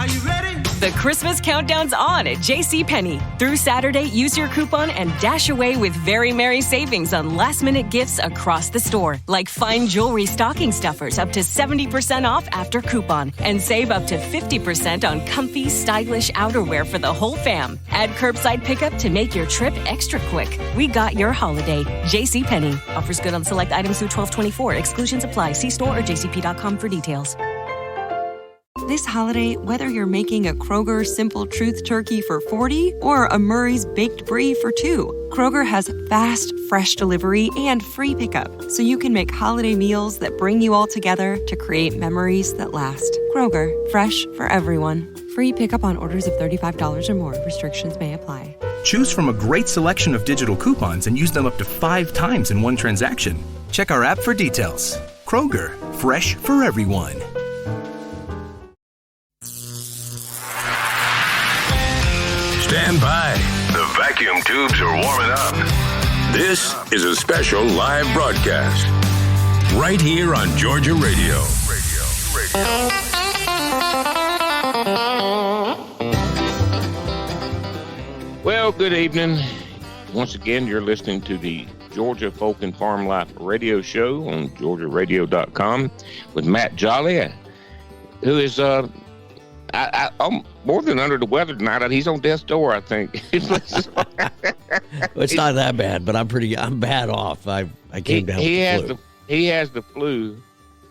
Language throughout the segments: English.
Are you ready? The Christmas countdown's on at JCPenney. Through Saturday, use your coupon and dash away with very merry savings on last-minute gifts across the store, like fine jewelry stocking stuffers up to 70% off after coupon, and save up to 50% on comfy, stylish outerwear for the whole fam. Add curbside pickup to make your trip extra quick. We got your holiday. JCPenney. Offers good on select items through 12/24. Exclusions apply. See store or jcp.com for details. This holiday, whether you're making a Kroger Simple Truth turkey for 40 or a Murray's Baked Brie for 2, Kroger has fast, fresh delivery and free pickup, so you can make holiday meals that bring you all together to create memories that last. Kroger, fresh for everyone. Free pickup on orders of $35 or more. Restrictions may apply. Choose from a great selection of digital coupons and use them up to 5 times in one transaction. Check our app for details. Kroger, fresh for everyone. Stand by. The vacuum tubes are warming up. This is a special live broadcast right here on Georgia Radio. Well, good evening. Once again, you're listening to the Georgia Folk and Farm Life radio show on georgiaradio.com with Matt Jolly, who is I'm more than under the weather tonight. He's on death's door, I think. Well, it's not that bad, but I'm bad off. I came down with the flu. He has the flu,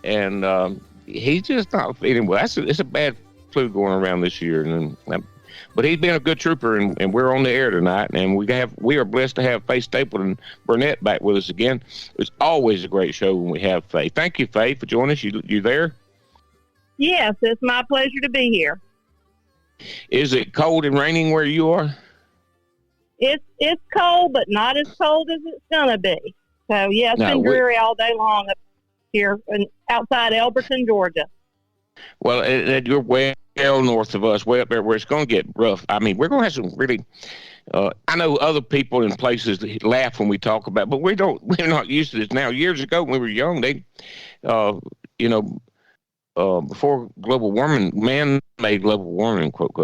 and he's just not feeling well. It's a bad flu going around this year, but he's been a good trooper, and we're on the air tonight, and we are blessed to have Fay Stapleton Burnett back with us again. It's always a great show when we have Fay. Thank you, Fay, for joining us. You there? Yes, it's my pleasure to be here. Is it cold and raining where you are? It's cold, but not as cold as it's gonna be. So yeah, it's been dreary all day long up here outside Elberton, Georgia. Well, you're way north of us, way up there where it's going to get rough. I mean, we're going to have some really. I know other people in places laugh when we talk about, but we're not used to this now. Years ago, when we were young, they, before global warming, man-made global warming, quote,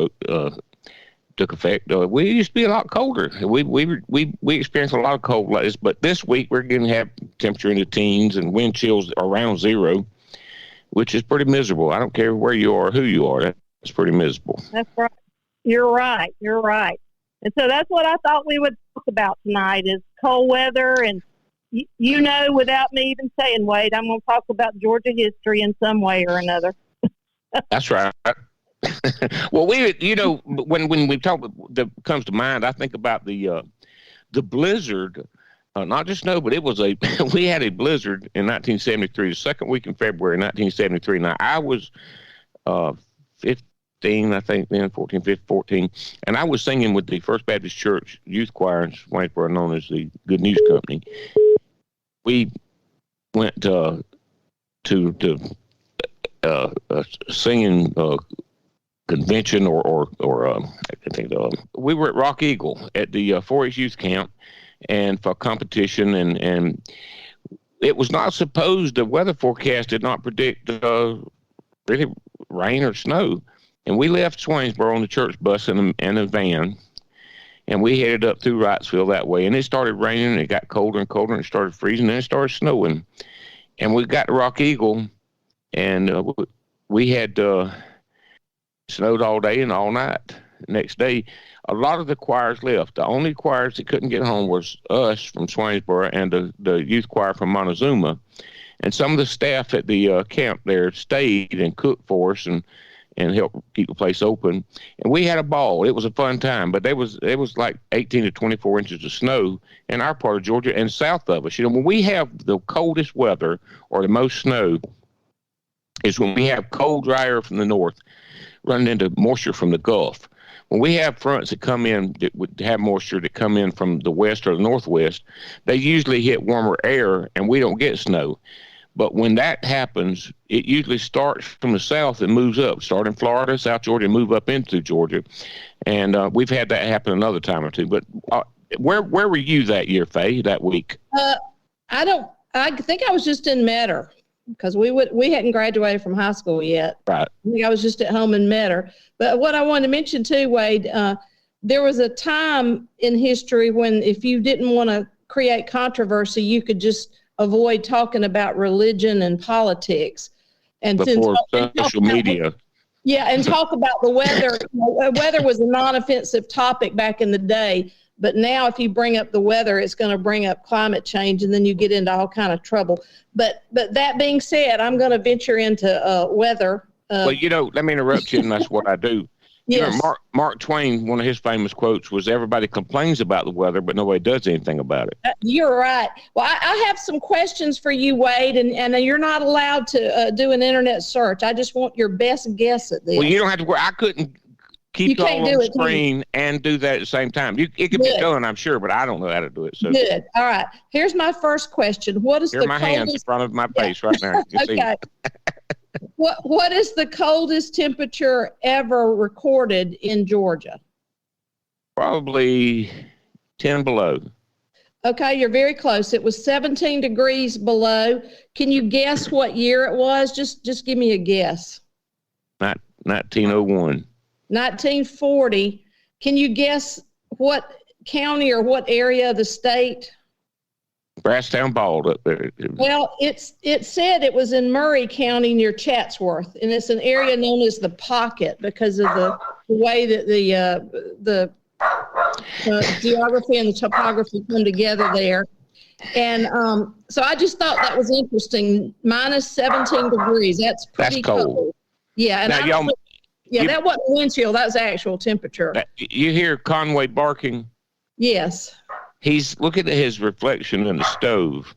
took effect, we used to be a lot colder. We experienced a lot of cold like this, but this week we're going to have temperature in the teens and wind chills around zero, which is pretty miserable. I don't care where you are or who you are. That's pretty miserable. That's right. You're right. And so that's what I thought we would talk about tonight is cold weather. And, without me even saying, Wade, I'm going to talk about Georgia history in some way or another. That's right. Well, when we talk, that comes to mind, I think about the blizzard, not just snow, but it was we had a blizzard in 1973, the second week in February 1973. Now, I was 15, I think then, 14, and I was singing with the First Baptist Church Youth Choir in Swainsboro, known as the Good News Company. We went to singing convention or I think we were at Rock Eagle at the 4-H youth camp and for competition and it was not supposed, the weather forecast did not predict really rain or snow, and we left Swainsboro on the church bus and a van, and we headed up through Wrightsville that way, and it started raining and it got colder and colder and it started freezing and it started snowing, and we got to Rock Eagle and we had snowed all day and all night. Next day, a lot of the choirs left. The only choirs that couldn't get home was us from Swainsboro and the youth choir from Montezuma. And some of the staff at the camp there stayed and cooked for us and helped keep the place open. And we had a ball. It was a fun time. But it was like 18 to 24 inches of snow in our part of Georgia and south of us. When we have the coldest weather or the most snow is when we have cold, dry air from the north running into moisture from the Gulf. When we have fronts that come in that would have moisture that come in from the west or the northwest, they usually hit warmer air and we don't get snow. But when that happens, it usually starts from the south and moves up, start in Florida, South Georgia, and move up into Georgia. And we've had that happen another time or two. But where were you that year, Fay, that week? I think I was just in Metter. because we hadn't graduated from high school yet. Right. I think I was just at home and met her. But what I wanted to mention too, Wade, there was a time in history when if you didn't want to create controversy, you could just avoid talking about religion and politics. And before social media. Yeah, and talk about the weather. Weather was a non-offensive topic back in the day, but now if you bring up the weather, it's going to bring up climate change, and then you get into all kind of trouble. But that being said, I'm going to venture into weather. Well, let me interrupt you, and that's what I do. Yes. Mark Twain, one of his famous quotes was, "Everybody complains about the weather, but nobody does anything about it." You're right. Well, I have some questions for you, Wade, and you're not allowed to do an internet search. I just want your best guess at this. Well, you don't have to worry. I couldn't keep it all on the screen and do that at the same time. It could be done, I'm sure, but I don't know how to do it. So good. All right. Here's my first question. What is Here the my coldest... hands in front of my face right now. Okay. What is the coldest temperature ever recorded in Georgia? Probably 10 below. Okay, you're very close. It was 17 degrees below. Can you guess what year it was? Just give me a guess. 1901. 1940. Can you guess what county or what area of the state? Brasstown Bald up there. Well, it said it was in Murray County near Chatsworth, and it's an area known as the Pocket because of the way that the geography and the topography come together there. And so I just thought that was interesting. Minus 17 degrees. That's pretty cold. Yeah, and that wasn't wind chill. That was actual temperature. You hear Conway barking? Yes. He's looking at his reflection in the stove,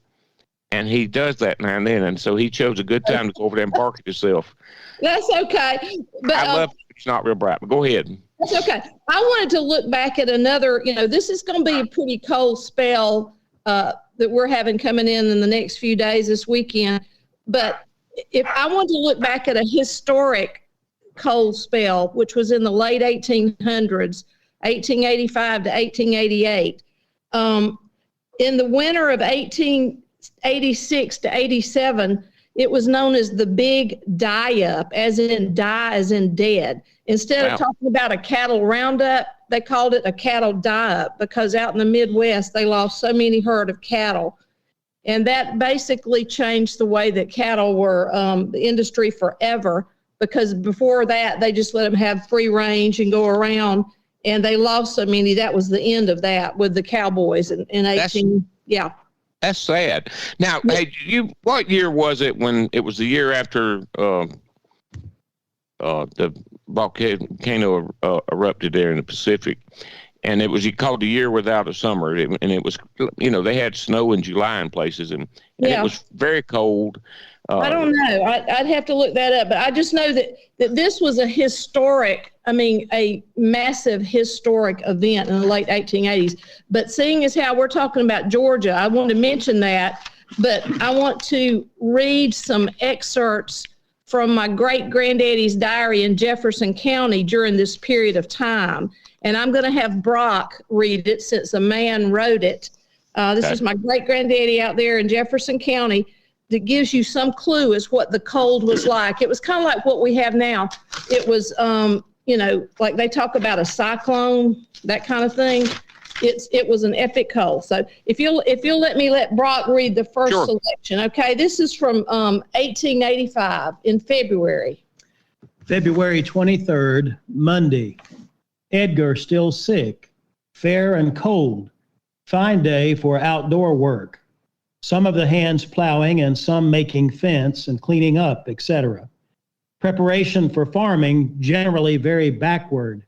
and he does that now and then, and so he chose a good time to go over there and bark at himself. That's okay. But I love it. It's not real bright, but go ahead. That's okay. I wanted to look back at another, this is going to be a pretty cold spell that we're having coming in the next few days this weekend. But if I want to look back at a historic cold spell, which was in the late 1800s, 1885 to 1888, in the winter of 1886 to 87, it was known as the Big Die-Up, as in die, as in dead. Instead of talking about a cattle roundup, they called it a cattle die-up because out in the Midwest, they lost so many herd of cattle. And that basically changed the way that cattle were the industry forever, because before that, they just let them have free range and go around. And they lost so many. That was the end of that with the cowboys in 18. Yeah. That's sad. Now, hey, what year was it when it was the year after the volcano erupted there in the Pacific? And it was called the year without a summer. And it was, they had snow in July in places, and it was very cold. I don't know. I'd have to look that up. But I just know that this was a massive historic event in the late 1880s. But seeing as how we're talking about Georgia, I want to mention that. But I want to read some excerpts from my great-granddaddy's diary in Jefferson County during this period of time. And I'm going to have Brock read it since a man wrote it. This is my great-granddaddy out there in Jefferson County. That gives you some clue as what the cold was like. It was kind of like what we have now. It was, like they talk about a cyclone, that kind of thing. It was an epic cold. So if you'll let Brock read the first selection, okay? This is from 1885 in February. February 23rd, Monday. Edgar still sick, fair and cold. Fine day for outdoor work. Some of the hands plowing and some making fence and cleaning up, etc. Preparation for farming generally very backward.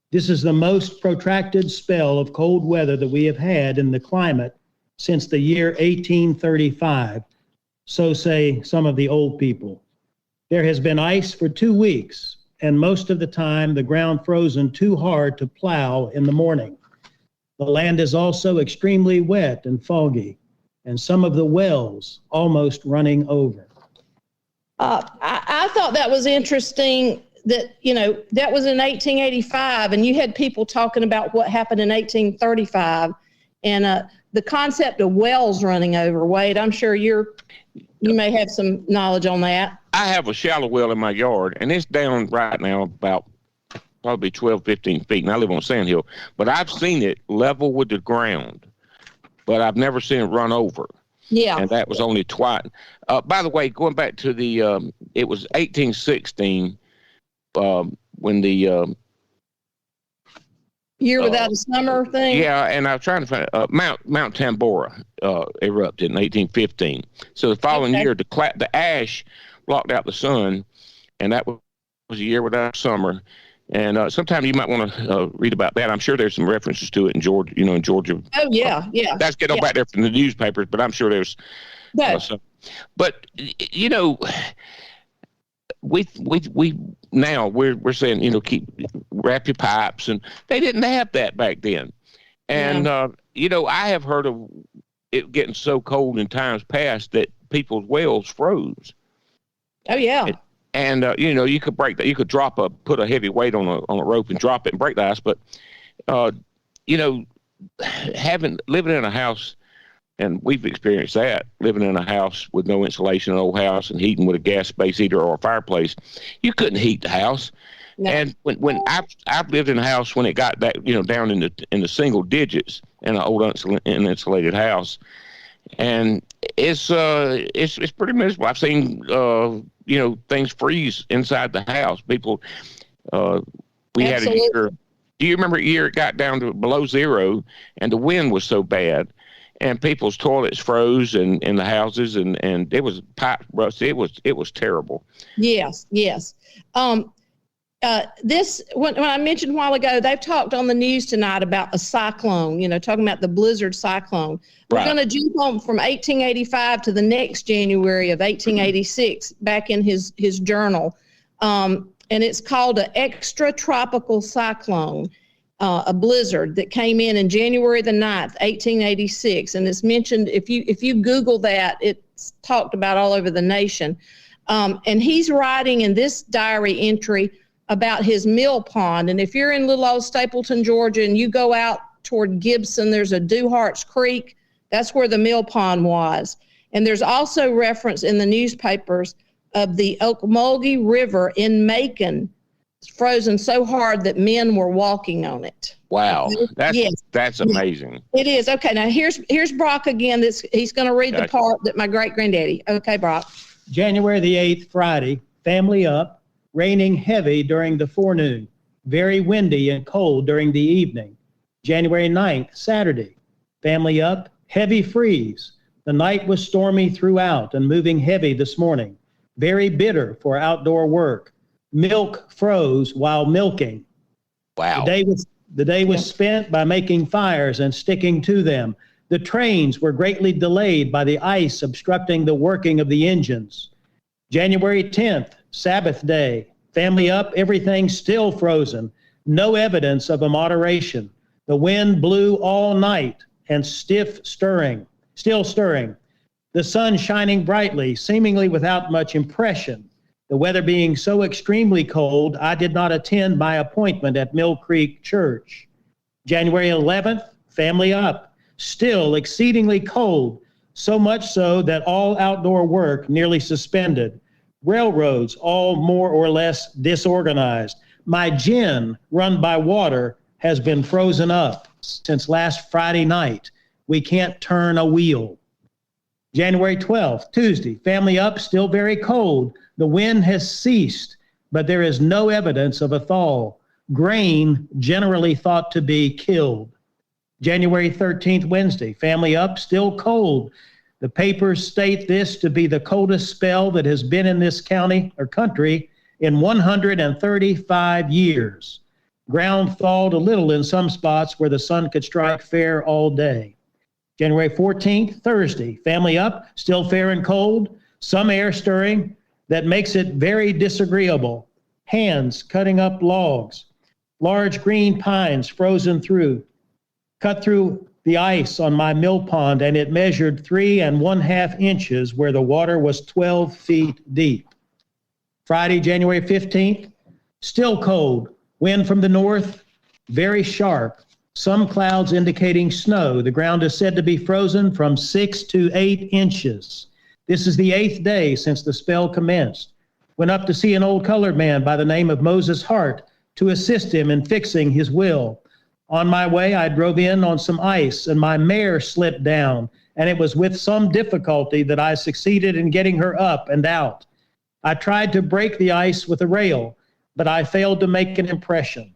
This is the most protracted spell of cold weather that we have had in the climate since the year 1835, so say some of the old people. There has been ice for 2 weeks, and most of the time the ground frozen too hard to plow in the morning. The land is also extremely wet and foggy, and some of the wells almost running over. I thought that was interesting that, that was in 1885, and you had people talking about what happened in 1835, and the concept of wells running over, Wade, I'm sure you're You may have some knowledge on that. I have a shallow well in my yard, and it's down right now about probably 12, 15 feet, and I live on Sand Hill. But I've seen it level with the ground, but I've never seen it run over. Yeah. And that was only twice. By the way, going back to the, it was 1816 when the Year Without a Summer thing? Yeah, and I was trying to find Mount Tambora erupted in 1815. So the following year, the ash blocked out the sun, and that was a year without summer. And sometime you might want to read about that. I'm sure there's some references to it in Georgia. In Georgia. Oh yeah, yeah. That's getting back there from the newspapers, but I'm sure there's. Some. But we now we're saying wrap your pipes, and they didn't have that back then. And I have heard of it getting so cold in times past that people's wells froze. Oh yeah. And you could break that. You could put a heavy weight on a rope and drop it and break the ice. But living in a house, and we've experienced that, living in a house with no insulation, an old house, and heating with a gas space heater or a fireplace, you couldn't heat the house. No. And when I've lived in a house when it got that down in the single digits in an old uninsulated house, and it's pretty miserable. I've seen things freeze inside the house. People, we had a year. Do you remember a year it got down to below zero, and the wind was so bad, and people's toilets froze in the houses, and it was pipe rust. It was terrible. Yes. This when I mentioned a while ago, they've talked on the news tonight about a cyclone, talking about the blizzard cyclone. We're going to jump on from 1885 to the next January of 1886 back in his journal. And it's called an extratropical cyclone, a blizzard that came in January the 9th, 1886. And it's mentioned, if you Google that, it's talked about all over the nation. And he's writing in this diary entry about his mill pond. And if you're in little old Stapleton, Georgia, and you go out toward Gibson, there's a Duhart's Creek. That's where the mill pond was. And there's also reference in the newspapers of the Ocmulgee River in Macon. It's frozen so hard that men were walking on it. Wow. That's amazing. It is. Okay, now here's Brock again. He's going to read the part that my great-granddaddy. Okay, Brock. January the 8th, Friday, family up. Raining heavy during the forenoon, very windy and cold during the evening. January 9th, Saturday, family up, heavy freeze. The night was stormy throughout and moving heavy this morning. Very bitter for outdoor work. Milk froze while milking. Wow. The day was spent by making fires and sticking to them. The trains were greatly delayed by the ice obstructing the working of the engines. January 10th, Sabbath day, family up, everything still frozen, no evidence of a moderation. The wind blew all night and still stirring. The sun shining brightly, seemingly without much impression. The weather being so extremely cold, I did not attend my appointment at Mill Creek Church. January 11th, family up, still exceedingly cold, so much so that all outdoor work nearly suspended. Railroads all more or less disorganized. My gin, run by water, has been frozen up since last Friday night. We can't turn a wheel. January 12th, Tuesday, family up, still very cold. The wind has ceased, but there is no evidence of a thaw. Grain generally thought to be killed. January 13th, Wednesday, family up, still cold. The papers state this to be the coldest spell that has been in this county or country in 135 years. Ground thawed a little in some spots where the sun could strike fair all day. January 14th, Thursday, family up, still fair and cold. Some air stirring that makes it very disagreeable. Hands cutting up logs. Large green pines frozen through. Cut through the ice on my mill pond, and it measured 3 1/2 inches where the water was 12 feet deep. Friday, January 15th, still cold. Wind from the north, very sharp. Some clouds indicating snow. The ground is said to be frozen from 6 to 8 inches. This is the 8th day since the spell commenced. Went up to see an old colored man by the name of Moses Hart to assist him in fixing his will. On my way, I drove in on some ice and my mare slipped down, and it was with some difficulty that I succeeded in getting her up and out. I tried to break the ice with a rail, but I failed to make an impression.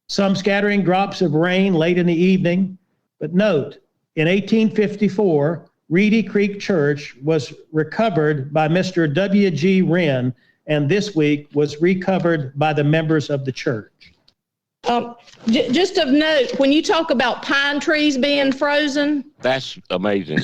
Some scattering drops of rain late in the evening, but note, in 1854, Reedy Creek Church was recovered by Mr. W.G. Wren, and this week was recovered by the members of the church. Just of note, when you talk about pine trees being frozen, that's amazing.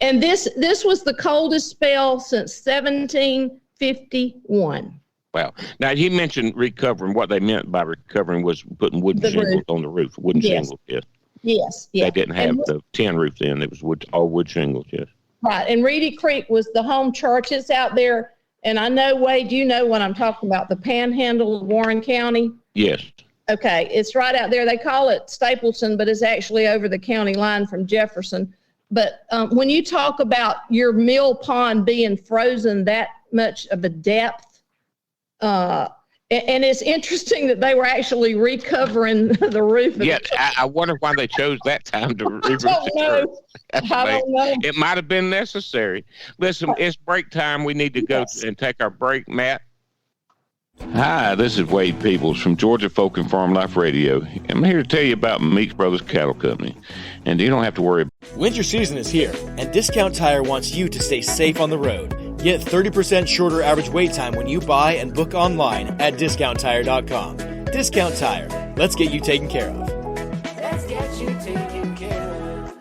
And this was the coldest spell since 1751. Wow. Now, he mentioned recovering. What they meant by recovering was putting wooden shingles on the roof. Wooden shingles, yes. Yes, They didn't have the tin roof then. It was all wood shingles, yes. Right. And Reedy Creek was the home church. It's out there. And I know, Wade, you know what I'm talking about, the panhandle of Warren County. Yes. Okay. It's right out there. They call it Stapleton, but it's actually over the county line from Jefferson. But when you talk about your mill pond being frozen that much of a depth, and it's interesting that they were actually recovering the roof. Yeah, I wonder why they chose that time to re-roof I don't know. It might have been necessary. Listen, it's break time. We need to go and take our break. Matt? Hi, this is Wade Peoples from Georgia Folk and Farm Life Radio. I'm here to tell you about Meeks Brothers Cattle Company, and you don't have to worry. Winter season is here, and Discount Tire wants you to stay safe on the road. Get 30% shorter average wait time when you buy and book online at DiscountTire.com. Discount Tire. Let's get you taken care of. Let's get you taken care of.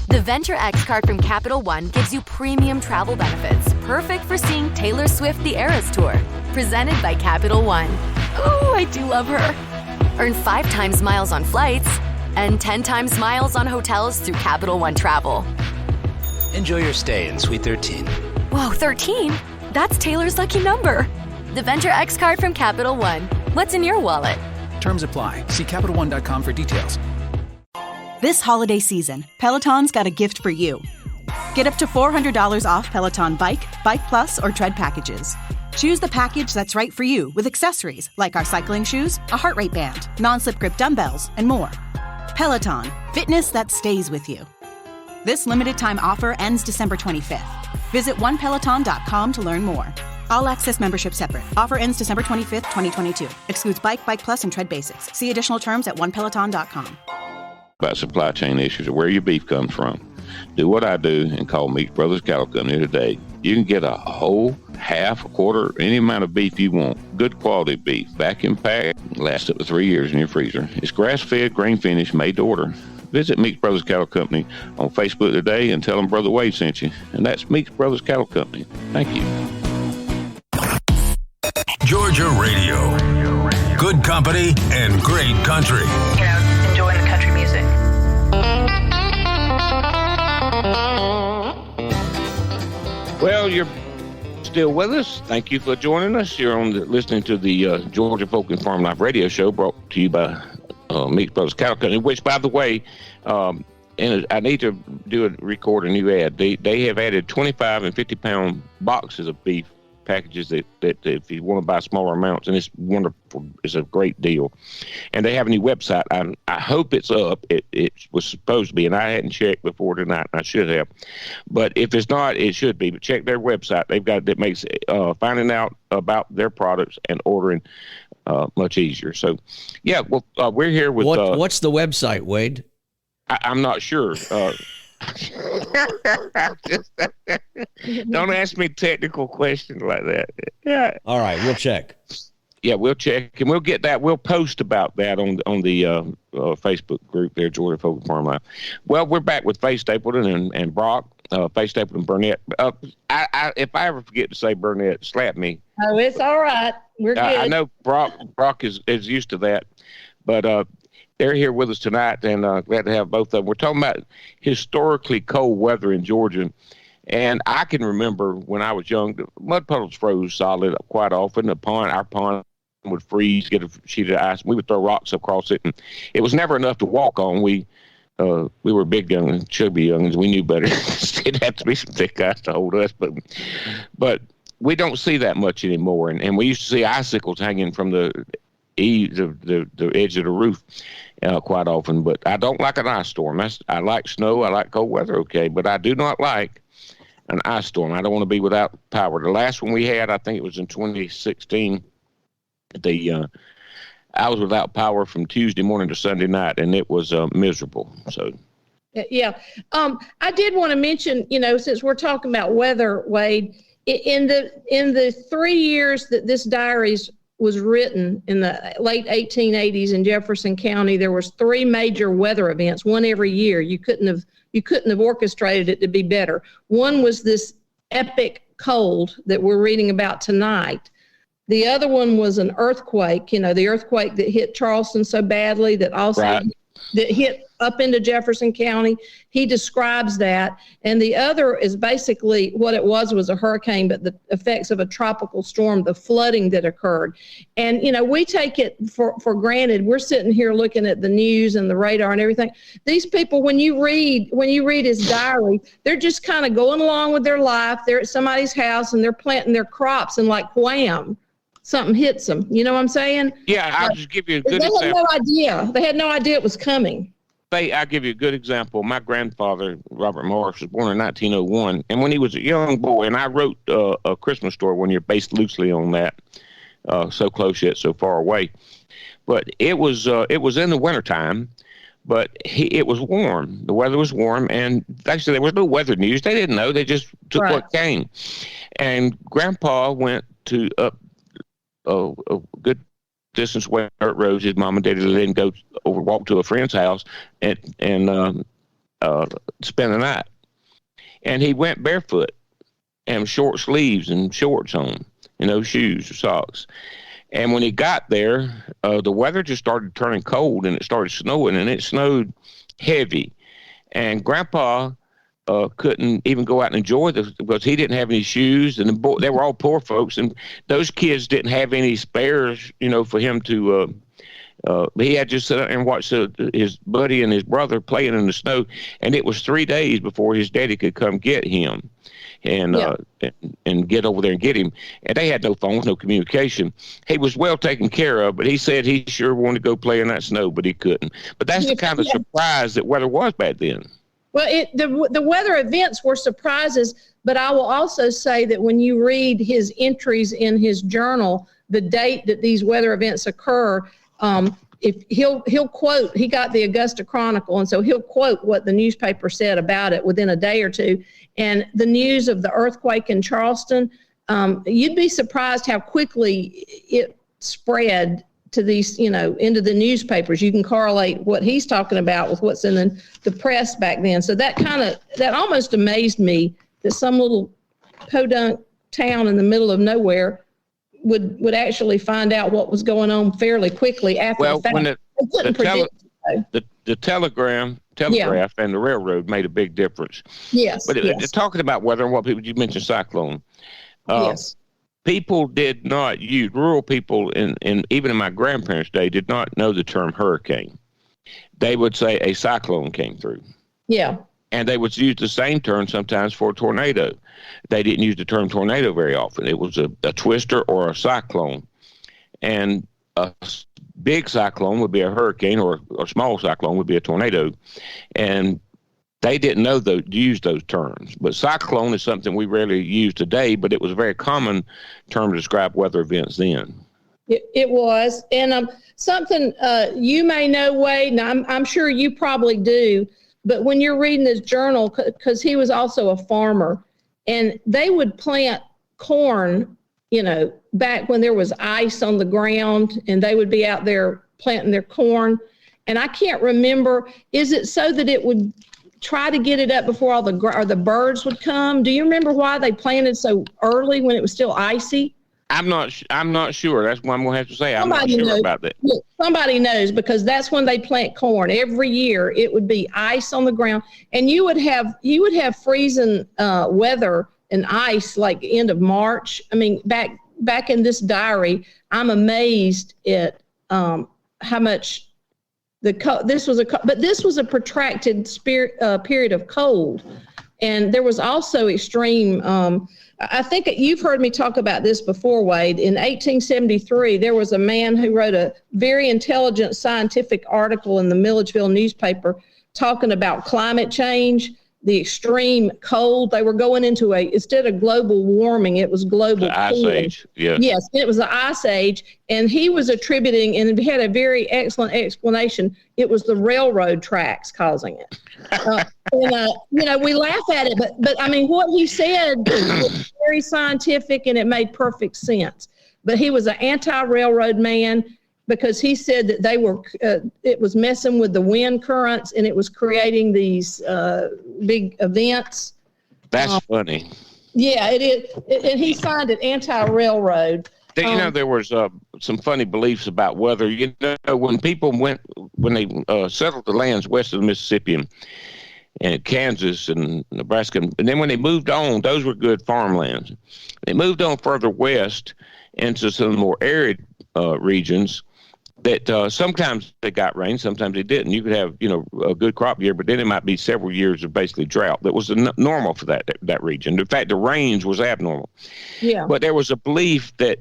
The Venture X card from Capital One gives you premium travel benefits, perfect for seeing Taylor Swift The Eras Tour. Presented by Capital One. Ooh, I do love her. Earn 5 times miles on flights and 10 times miles on hotels through Capital One Travel. Enjoy your stay in Suite 13. Whoa, 13? That's Taylor's lucky number. The Venture X card from Capital One. What's in your wallet? Terms apply. See CapitalOne.com for details. This holiday season, Peloton's got a gift for you. Get up to $400 off Peloton Bike, Bike Plus, or Tread packages. Choose the package that's right for you with accessories like our cycling shoes, a heart rate band, non-slip grip dumbbells, and more. Peloton, fitness that stays with you. This limited time offer ends December 25th. Visit onepeloton.com to learn more. All access membership separate. Offer ends December 25th, 2022. Excludes Bike, Bike Plus, and Tread Basics. See additional terms at onepeloton.com. About supply chain issues or where your beef comes from. Do what I do and call Meeks Brothers Cattle Company today. You can get a whole, half, a quarter, any amount of beef you want. Good quality beef, vacuum packed, lasts up to 3 years in your freezer. It's grass-fed, grain finished, made to order. Visit Meeks Brothers Cattle Company on Facebook today and tell them Brother Wade sent you. And that's Meeks Brothers Cattle Company. Thank you. Georgia Radio. Good company and great country. You know, enjoying the country music. Well, you're still with us. Thank you for joining us. You're listening to the Georgia Folk and Farm Life Radio Show, brought to you by Meeks Brothers Cattle Company, which, by the way, and I need to record a new ad. They have added 25 and 50-pound boxes of beef packages that if you want to buy smaller amounts, and it's wonderful. It's a great deal. And they have a new website. I hope it's up. It was supposed to be, and I hadn't checked before tonight, and I should have. But if it's not, it should be. But check their website. They've got that makes finding out about their products and ordering much easier. So, yeah, well, we're here with... What's the website, Wade? I'm not sure. Don't ask me technical questions like that. Yeah. All right, we'll check. Yeah, we'll check, and we'll get that. We'll post about that on the Facebook group there, Georgia Folk and Farm Life. Well, we're back with Fay Stapleton and Brock, Fay Stapleton Burnett. If I ever forget to say Burnett, slap me. Oh, it's all right. We're good. I know Brock is used to that, but they're here with us tonight, and glad to have both of them. We're talking about historically cold weather in Georgia, and I can remember when I was young, the mud puddles froze solid quite often. Our pond would freeze, get a sheet of ice, and we would throw rocks across it, and it was never enough to walk on. We we were big youngins, chubby youngins. We knew better. It'd have to be some thick guys to hold us, but we don't see that much anymore. And we used to see icicles hanging from the edge of the roof quite often. But I don't like an ice storm. I like snow. I like cold weather, okay, but I do not like an ice storm. I don't want to be without power. The last one we had, I think it was in 2016. I was without power from Tuesday morning to Sunday night, and it was miserable. So, yeah. I did want to mention, since we're talking about weather, Wade, in the 3 years that this diary was written in the late 1880s in Jefferson County, there was 3 major weather events, one every year. You couldn't have orchestrated it to be better. One was this epic cold that we're reading about tonight. The other one was an earthquake, the earthquake that hit Charleston so badly that also that hit up into Jefferson County. He describes that. And the other is basically what it was a hurricane, but the effects of a tropical storm, the flooding that occurred. And, we take it for granted. We're sitting here looking at the news and the radar and everything. These people, when you read his diary, they're just kind of going along with their life. They're at somebody's house and they're planting their crops, and like, wham, something hits them. You know what I'm saying? Yeah, I'll just give you a good example. They had no idea. They had no idea it was coming. I'll give you a good example. My grandfather, Robert Morris, was born in 1901. And when he was a young boy, and I wrote a Christmas story one year based loosely on that, So Close Yet So Far Away. But it was in the wintertime, but it was warm. The weather was warm. And actually, there was no weather news. They didn't know. They just took what came. And Grandpa went to up a good distance away dirt roads. His mom and daddy let him walk to a friend's house and spend the night. And he went barefoot and short sleeves and shorts on, no shoes or socks. And when he got there, the weather just started turning cold, and it started snowing, and it snowed heavy. And Grandpa couldn't even go out and enjoy because he didn't have any shoes, and they were all poor folks, and those kids didn't have any spares, for him to. He had just sit out and watch his buddy and his brother playing in the snow, and it was 3 days before his daddy could come get him, and get over there and get him. And they had no phones, no communication. He was well taken care of, but he said he sure wanted to go play in that snow, but he couldn't. But that's the kind of surprise that weather was back then. Well, the weather events were surprises, but I will also say that when you read his entries in his journal, the date that these weather events occur, if he'll quote, he got the Augusta Chronicle, and so he'll quote what the newspaper said about it within a day or two. And the news of the earthquake in Charleston, you'd be surprised how quickly it spread to these, into the newspapers. You can correlate what he's talking about with what's in the press back then. So that almost amazed me that some little podunk town in the middle of nowhere would actually find out what was going on fairly quickly after the fact. When the telegraph and the railroad made a big difference. Yes. But talking about weather and what people, you mentioned cyclone. Yes. People did not use, rural people, and even in my grandparents' day, did not know the term hurricane. They would say a cyclone came through. Yeah. And they would use the same term sometimes for a tornado. They didn't use the term tornado very often. It was a twister or a cyclone. And a big cyclone would be a hurricane, or a small cyclone would be a tornado. And they didn't use those terms. But cyclone is something we rarely use today, but it was a very common term to describe weather events then. It was. And something you may know, Wade, and I'm sure you probably do, but when you're reading his journal, because he was also a farmer, and they would plant corn, back when there was ice on the ground, and they would be out there planting their corn. And I can't remember, is it so that it would try to get it up before all the birds would come? Do you remember why they planted so early when it was still icy? I'm not sure. That's what I'm going to have to say. I'm not sure about that. Look, somebody knows, because that's when they plant corn. Every year it would be ice on the ground, and you would have freezing weather and ice like end of March. I mean, back in this diary, I'm amazed at how much This was a protracted period of cold, and there was also extreme. I think you've heard me talk about this before, Wade. In 1873, there was a man who wrote a very intelligent scientific article in the Milledgeville newspaper talking about climate change, the extreme cold. They were going into instead of global warming, it was global the ice age. Yeah. Yes, it was the ice age. And he was attributing, and he had a very excellent explanation, it was the railroad tracks causing it. We laugh at it, but I mean, what he said was very scientific and it made perfect sense. But he was an anti-railroad man, because he said that it was messing with the wind currents and it was creating these big events. That's funny. Yeah, it is. And he signed it anti-railroad. There was some funny beliefs about weather. When people when they settled the lands west of the Mississippi and Kansas and Nebraska, and then when they moved on, those were good farmlands. They moved on further west into some more arid regions. That sometimes they got rain, sometimes they didn't. You could have, a good crop year, but then it might be several years of basically drought. That was normal for that region. In fact, the range was abnormal. Yeah. But there was a belief that,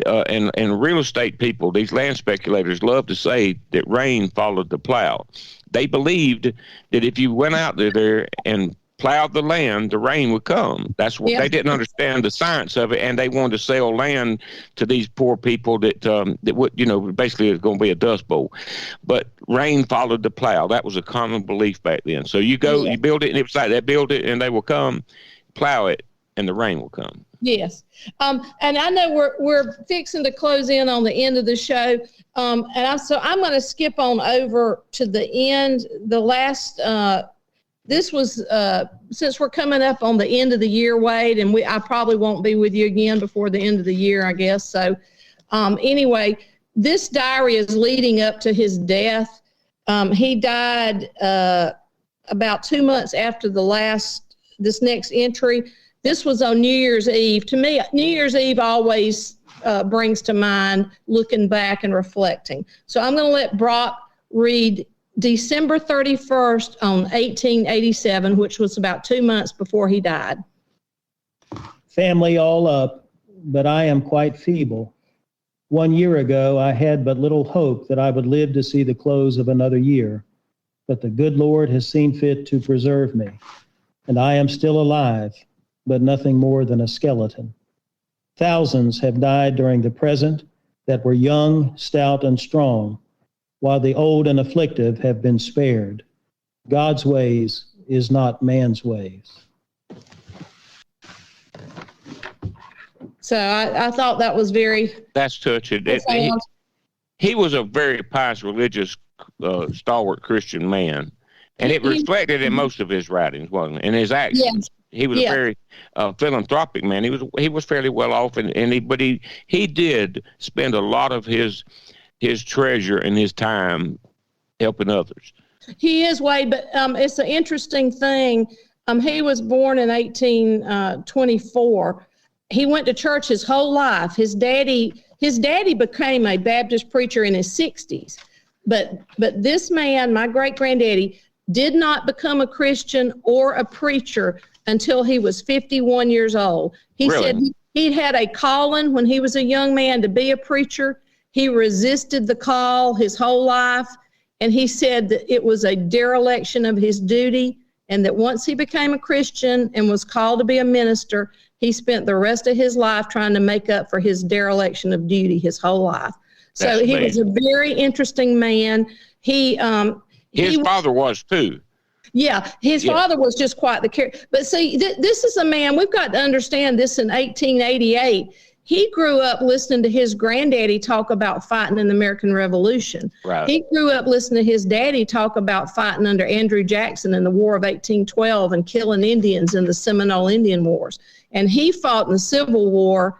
and real estate people, these land speculators, love to say that rain followed the plow. They believed that if you went out there and plowed the land, the rain would come. That's what they didn't understand the science of it, and they wanted to sell land to these poor people that would basically it's going to be a dust bowl. But rain followed the plow. That was a common belief back then. So you build it, and it was like that. Build it, and they will come. Plow it, and the rain will come. Yes, and I know we're fixing to close in on the end of the show, so I'm going to skip on over to the end. The last. This was, since we're coming up on the end of the year, Wade, and I probably won't be with you again before the end of the year, I guess. So anyway, this diary is leading up to his death. He died about 2 months after this next entry. This was on New Year's Eve. To me, New Year's Eve always brings to mind looking back and reflecting. So I'm going to let Brock read December 31st on 1887, which was about 2 months before he died. Family all up, but I am quite feeble. 1 year ago, I had but little hope that I would live to see the close of another year, but the good Lord has seen fit to preserve me, and I am still alive, but nothing more than a skeleton. Thousands have died during the present that were young, stout, and strong, while the old and afflictive have been spared. God's ways is not man's ways. So I thought that was That's touching. He was a very pious, religious, stalwart Christian man, and it reflected in most of his writings, wasn't it? In his actions. Yes. He was a very philanthropic man. He was fairly well off, but he did spend a lot of his treasure and his time helping others. He is, Wade, but it's an interesting thing. He was born in 1824. He went to church his whole life. His daddy became a Baptist preacher in his 60s. But this man, my great-granddaddy, did not become a Christian or a preacher until he was 51 years old. He said he had a calling when he was a young man to be a preacher. He resisted the call his whole life, and he said that it was a dereliction of his duty, and that once he became a Christian and was called to be a minister, he spent the rest of his life trying to make up for his dereliction of duty his whole life. So he was a very interesting man. His father was too. Yeah, his father was just quite the character. But see, this is a man, we've got to understand this in 1888. He grew up listening to his granddaddy talk about fighting in the American Revolution. Right. He grew up listening to his daddy talk about fighting under Andrew Jackson in the War of 1812 and killing Indians in the Seminole Indian Wars. And he fought in the Civil War.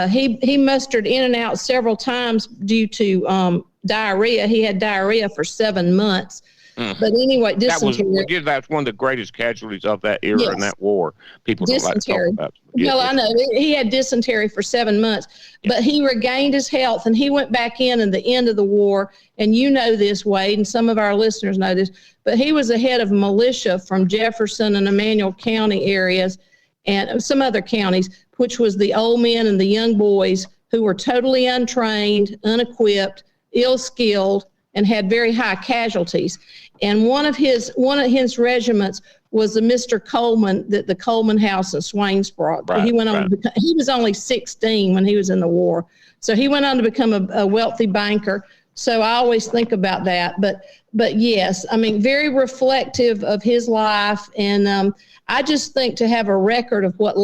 He mustered in and out several times due to diarrhea. He had diarrhea for 7 months. But anyway, dysentery. That's one of the greatest casualties of that era and that war. People don't like to talk about. Well, I know he had dysentery for 7 months, but he regained his health and he went back in at the end of the war. And you know this, Wade, and some of our listeners know this, but he was the head of militia from Jefferson and Emmanuel County areas and some other counties, which was the old men and the young boys who were totally untrained, unequipped, ill-skilled, and had very high casualties. And one of his regiments was the Mr. Coleman, the Coleman House in Swainsboro. Right, he went on. He was only 16 when he was in the war, so he went on to become a wealthy banker. So I always think about that. But yes, I mean, very reflective of his life, and I just think to have a record of what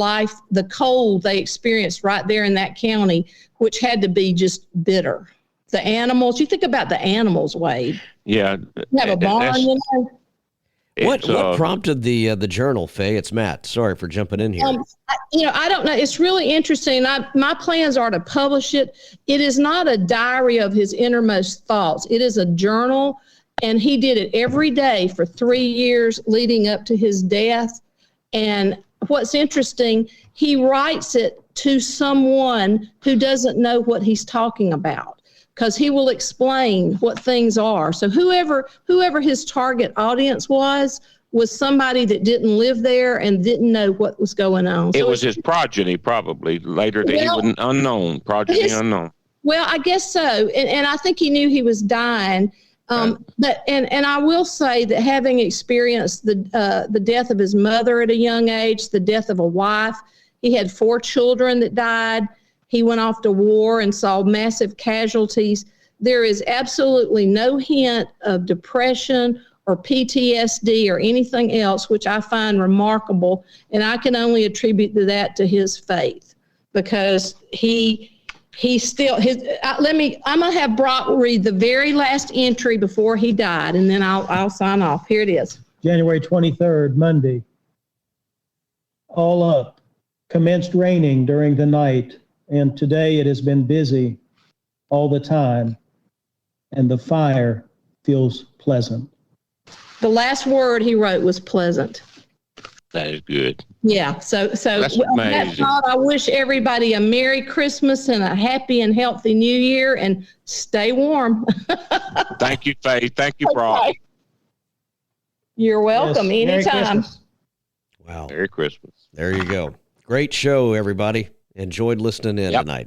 the cold they experienced right there in that county, which had to be just bitter. The animals, you think about the animals, Wade. Yeah. You have a barn, you know. What prompted the journal, Fay? It's Matt. Sorry for jumping in here. I don't know. It's really interesting. My plans are to publish it. It is not a diary of his innermost thoughts. It is a journal, and he did it every day for 3 years leading up to his death. And what's interesting, he writes it to someone who doesn't know what he's talking about, because he will explain what things are. So whoever his target audience was somebody that didn't live there and didn't know what was going on. It was his progeny, probably, later that he was unknown, unknown. Well, I guess so. And I think he knew he was dying. But I will say that having experienced the death of his mother at a young age, the death of a wife, he had 4 children that died. He went off to war and saw massive casualties. There is absolutely no hint of depression or PTSD or anything else, which I find remarkable. And I can only attribute that to his faith, because I'm going to have Brock read the very last entry before he died, and then I'll sign off. Here it is. January 23rd, Monday. All up. Commenced raining during the night, and today it has been busy all the time, and the fire feels pleasant. The last word he wrote was pleasant. That is good. Yeah. So that's all. I wish everybody a Merry Christmas and a happy and healthy New Year, and stay warm. Thank you, Faye. Thank you, Brock. Okay. You're welcome. Yes, anytime. Wow. Merry Christmas. There you go. Great show, everybody. Enjoyed listening in tonight.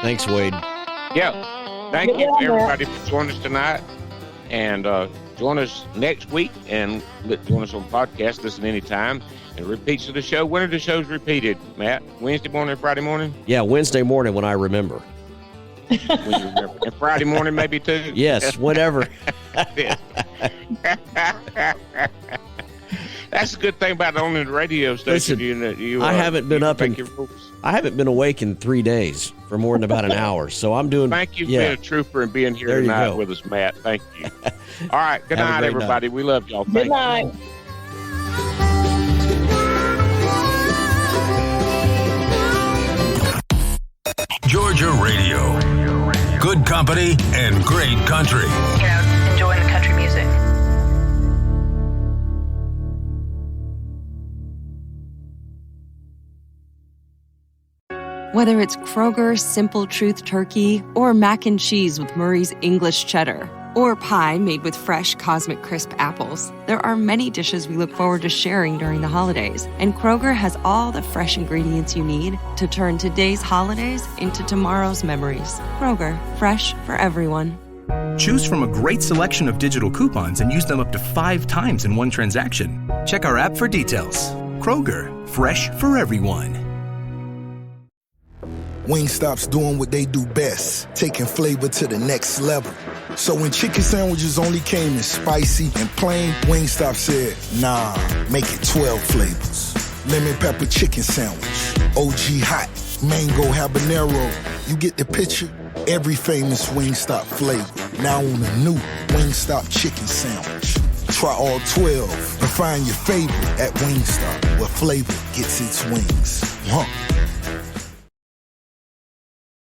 Thanks, Wade. Yeah. Thank you, everybody, for joining us tonight. And join us next week, and join us on the podcast. Listen anytime. And repeats of the show. When are the shows repeated, Matt? Wednesday morning, Friday morning? Yeah, Wednesday morning when I remember. When you remember. And Friday morning maybe too? Yes, whatever. That's the good thing about owning the radio station. Listen, I haven't been awake in 3 days for more than about an hour. So I'm doing. Thank you for being a trooper and being here tonight with us, Matt. Thank you. All right. Good night, everybody. Night. We love y'all. Good night. Georgia Radio. Good company and great country. Enjoying the country music. Whether it's Kroger's Simple Truth Turkey or mac and cheese with Murray's English Cheddar or pie made with fresh Cosmic Crisp apples, there are many dishes we look forward to sharing during the holidays. And Kroger has all the fresh ingredients you need to turn today's holidays into tomorrow's memories. Kroger, fresh for everyone. Choose from a great selection of digital coupons and use them up to 5 times in one transaction. Check our app for details. Kroger, fresh for everyone. Wingstop's doing what they do best, taking flavor to the next level. So when chicken sandwiches only came in spicy and plain, Wingstop said, nah, make it 12 flavors. Lemon pepper chicken sandwich, OG hot, mango habanero. You get the picture? Every famous Wingstop flavor, now on a new Wingstop chicken sandwich. Try all 12 and find your favorite at Wingstop, where flavor gets its wings.